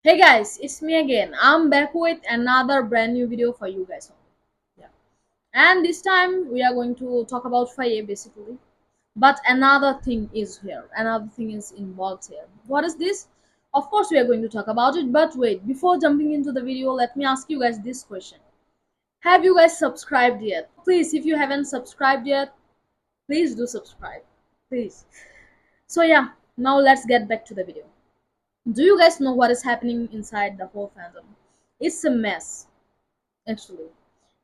Hey guys, it's me again. I'm back with another brand new video for you guys. Yeah. And this time we are going to talk about Faye basically. But another thing is here. Another thing is involved here. What is this? Of course we are going to talk about it, but wait, before jumping into the video, let me ask you guys this question. Have you guys subscribed yet? Please, if you haven't subscribed yet, please do subscribe. Please. So yeah, now let's get back to the video. Do you guys know what is happening inside the whole fandom? It's a mess, actually.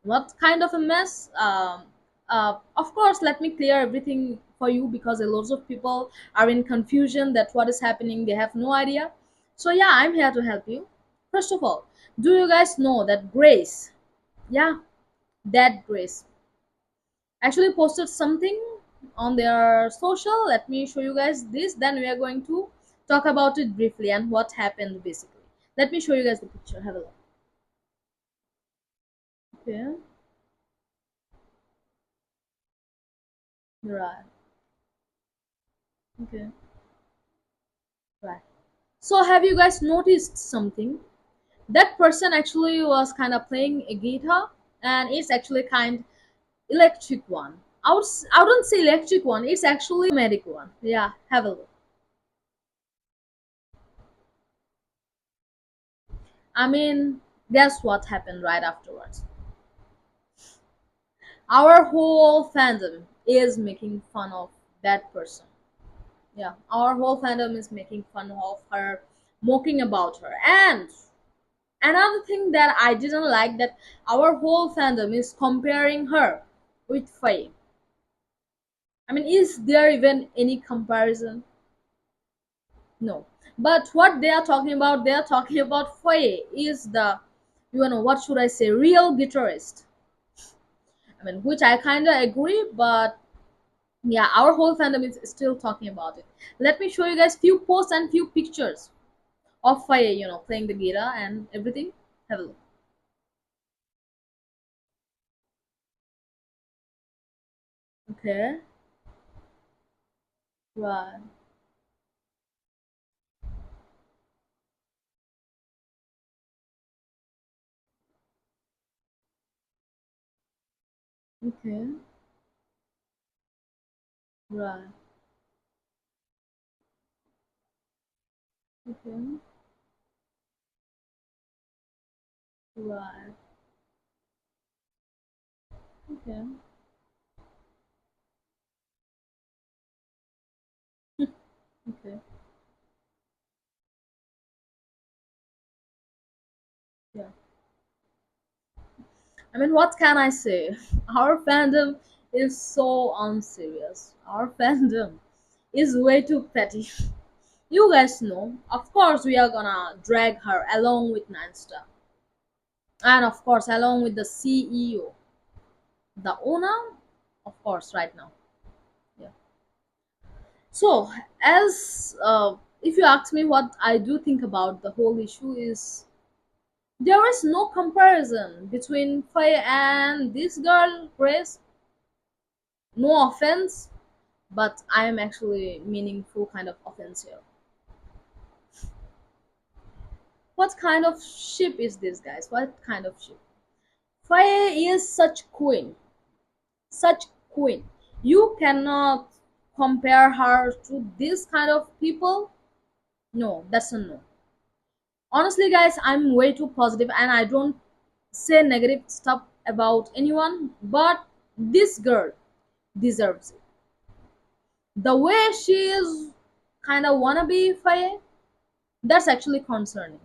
What kind of a mess? Of course, let me clear everything for you because a lot of people are in confusion that what is happening, they have no idea. So yeah, I'm here to help you. First of all, do you guys know that Grace, yeah, that Grace, actually posted something on their social? Let me show you guys this. Then we are going to talk about it briefly and what happened basically. Let me show you guys the picture. Have a look. Okay, right. Okay, right. So have you guys noticed something? That person actually was kind of playing a guitar, and it's actually kind electric one. I wouldn't say electric one. It's actually medic one. Yeah, have a look. I mean, guess what happened right afterwards? Our whole fandom is making fun of that person. Yeah, our whole fandom is making fun of her, mocking about her. And another thing that I didn't like, that our whole fandom is comparing her with Faye. I mean, is there even any comparison? No. But what they are talking about Faye is the, what should I say, real guitarist. I mean, which I kind of agree, but yeah, our whole fandom is still talking about it. Let me show you guys few posts and few pictures of Faye, playing the guitar and everything. Have a look. Okay. Right. Okay. Right. Okay. Right. Okay. Okay. Yeah. I mean, what can I say? Our fandom is so unserious. Our fandom is way too petty. You guys know, of course, we are gonna drag her along with Nansta. And of course, along with the CEO, the owner, of course, right now. Yeah. So, as if you ask me what I do think about the whole issue is, there is no comparison between Faye and this girl, Grace. No offense, but I am actually meaningful kind of offense here. What kind of ship is this, guys? What kind of ship? Faye is such queen. You cannot compare her to this kind of people. No, that's a no. Honestly, guys, I'm way too positive and I don't say negative stuff about anyone, but this girl deserves it. The way she is kind of wannabe Faye, that's actually concerning.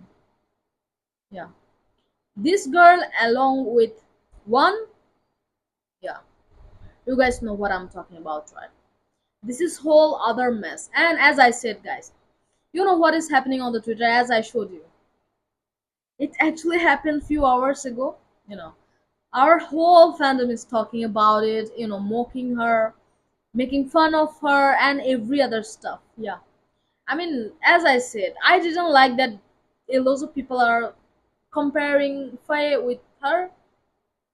Yeah. This girl along with one, yeah, you guys know what I'm talking about, right? This is whole other mess. And as I said, guys, you know what is happening on the Twitter as I showed you. It actually happened few hours ago. You know, our whole fandom is talking about it, mocking her, making fun of her and every other stuff. Yeah. I mean, as I said, I didn't like that a lot of people are comparing Faye with her.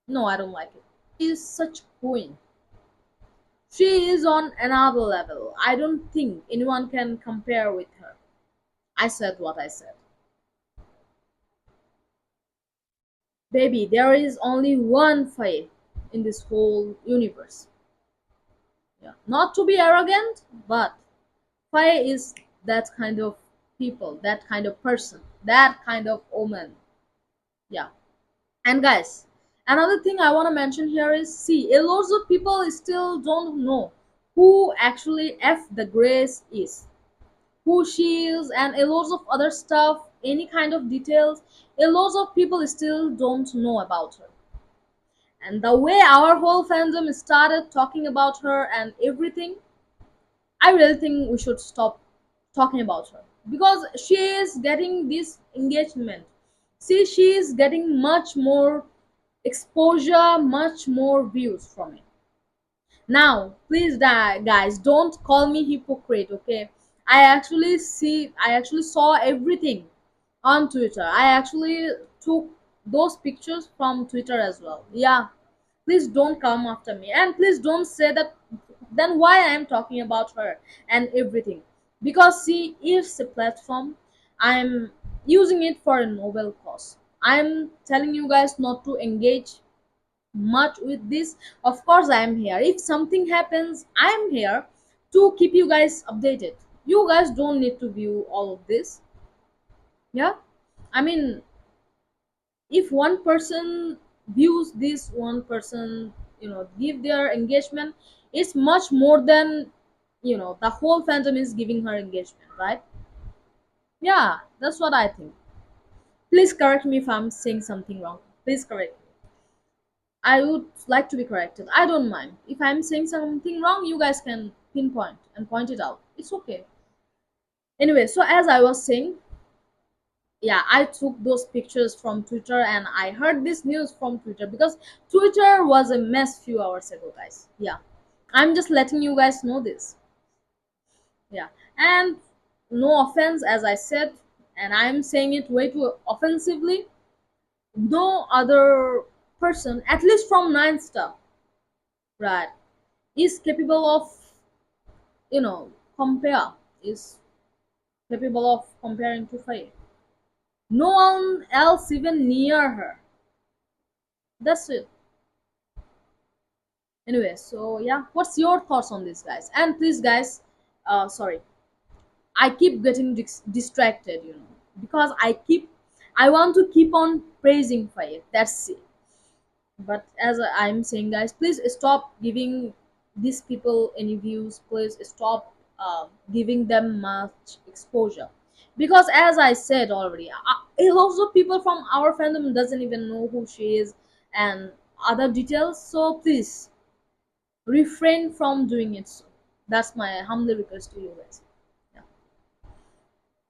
No, I don't like it. She is such queen. She is on another level. I don't think anyone can compare with her. I said what I said. baby, there is only one Faye in this whole universe. Yeah. Not to be arrogant, but Faye is that kind of people, that kind of person, that kind of woman. Yeah. And guys, another thing I want to mention here is, see, a lot of people still don't know who actually F the Grace is, who she is, and a lot of other stuff, any kind of details. A lot of people still don't know about her. And the way our whole fandom started talking about her and everything, I really think we should stop talking about her, because she is getting this engagement. See, she is getting much more exposure, much more views from it. Now, please, guys, don't call me hypocrite, okay? I actually saw everything on Twitter. I actually took those pictures from Twitter as well. Yeah, please don't come after me, and please don't say that then why I am talking about her and everything. Because see, it's a platform. I'm using it for a noble cause. I'm telling you guys not to engage much with this. Of course I am here. If something happens, I am here to keep you guys updated. You guys don't need to view all of this. Yeah, I mean, if one person views this, one person, give their engagement, it's much more than, the whole fandom is giving her engagement, right? Yeah, that's what I think. Please correct me if I'm saying something wrong. Please correct me. I would like to be corrected. I don't mind. If I'm saying something wrong, you guys can pinpoint and point it out. It's okay. Anyway, so as I was saying, yeah, I took those pictures from Twitter and I heard this news from Twitter because Twitter was a mess few hours ago, guys. Yeah. I'm just letting you guys know this. Yeah. And no offense, as I said, and I'm saying it way too offensively, no other person, at least from Nine Star, right, is capable of, compare, is capable of comparing to Faye. No one else even near her. That's it. Anyway, so yeah, what's your thoughts on this, guys? And please, guys, sorry, I keep getting distracted, because I want to keep on praising Faye. That's it. But as I'm saying, guys, please stop giving these people any views. Please stop giving them much exposure, because as I said already, a lot of people from our fandom doesn't even know who she is and other details. So please refrain from doing it. So that's my humble request to you guys. Yeah.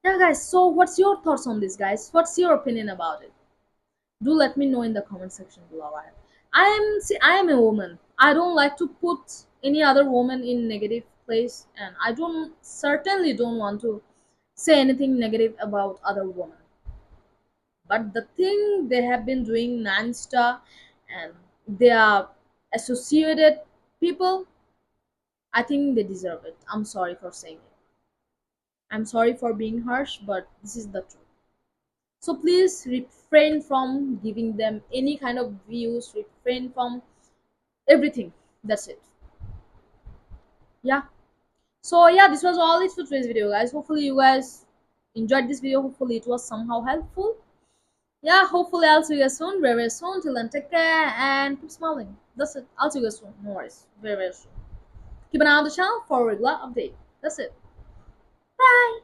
Yeah, guys, so what's your thoughts on this, guys? What's your opinion about it? Do let me know in the comment section below. I am a woman. I don't like to put any other woman in negative place, and I don't certainly don't want to say anything negative about other women. But the thing they have been doing non-stop, and they are associated people, I think they deserve it. I'm sorry for saying it. I'm sorry for being harsh, but this is the truth. So please refrain from giving them any kind of views, refrain from everything. That's it. Yeah. So yeah, this was all it for today's video, guys. Hopefully you guys enjoyed this video. Hopefully it was somehow helpful. Yeah, hopefully I'll see you guys soon, very, very soon. Till then, take care and keep smiling. That's it. I'll see you guys soon. No worries. Very, very soon. Keep an eye on the channel for a regular update. That's it. Bye.